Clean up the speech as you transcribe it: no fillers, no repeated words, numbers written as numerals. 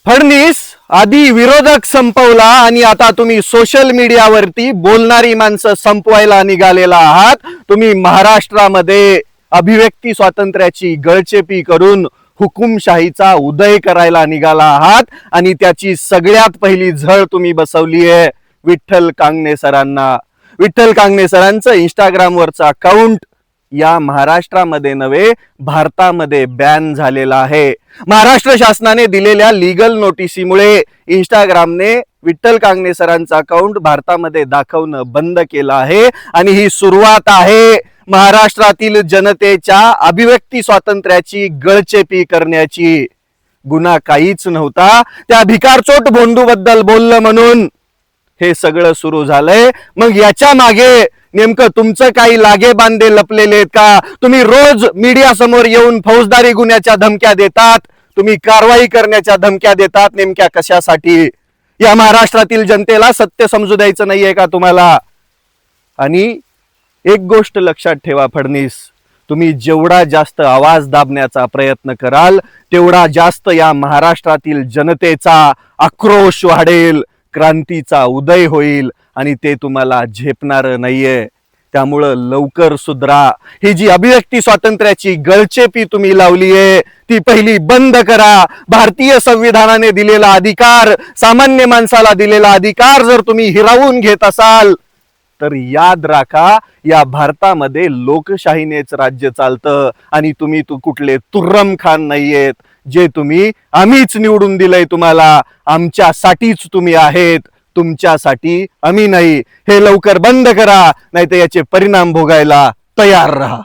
फडणीस आधी विरोधक संपवला आणि आता तुम्ही सोशल मीडियावरती बोलणारी माणसं संपवायला निघालेला आहात। तुम्ही महाराष्ट्रामध्ये अभिव्यक्ती स्वातंत्र्याची गळचेपी करून हुकुमशाहीचा उदय करायला निघाला आहात आणि त्याची सगळ्यात पहिली झळ तुम्ही बसवली आहे विठ्ठल कांगणे सरांना। विठ्ठल कांगणे सरांचं इंस्टाग्रामवरचं अकाउंट या महाराष्ट्रामध्ये नव्हे भारतामध्ये बॅन झालेला आहे। महाराष्ट्र शासनाने दिलेल्या लीगल नोटिसीमुळे इंस्टाग्रामने विठ्ठल कांगणे सरांचं अकाउंट भारतामध्ये दाखवणं बंद केलं आहे आणि ही सुरुवात आहे महाराष्ट्रातील जनतेच्या अभिव्यक्ती स्वातंत्र्याची गळचेपी करण्याची। गुन्हा काहीच नव्हता, त्या भिकारचोट भोंदू बद्दल बोललं म्हणून हे सगळं सुरू झालंय। मग याच्या मागे नेमकं तुमचं काही लागे बांधे लपलेले आहेत का? तुम्ही रोज मीडिया समोर येऊन फौजदारी गुन्ह्याच्या धमक्या देतात, तुम्ही कारवाई करण्याच्या धमक्या देतात, नेमक्या कशासाठी? या महाराष्ट्रातील जनतेला सत्य समजू द्यायचं नाहीये का तुम्हाला? आणि एक गोष्ट लक्षात ठेवा फडणीस, तुम्ही जेवढा जास्त आवाज दाबण्याचा प्रयत्न कराल तेवढा जास्त या महाराष्ट्रातील जनतेचा आक्रोश वाढेल, क्रांतीचा उदय होईल आणि ते तुम्हाला झेपणार नाहीये। त्यामुळं लवकर सुधरा। ही जी अभिव्यक्ती स्वातंत्र्याची गळचेपी तुम्ही लावलीये ती पहिली बंद करा। भारतीय संविधानाने दिलेला अधिकार, सामान्य माणसाला दिलेला अधिकार जर तुम्ही हिरावून घेत असाल तर याद राखा या भारतामध्ये लोकशाहीनेच राज्य चालतं आणि तुम्ही कुठले तुर्रम खान नाहीयेत जे तुम्ही आम्हीच निवडून दिलंय तुम्हाला, आमच्यासाठीच तुम्ही आहेत, तुमच्यासाठी आम्ही नाही। हे लवकर बंद करा, नाहीतर याचे परिणाम भोगायला तयार राहा।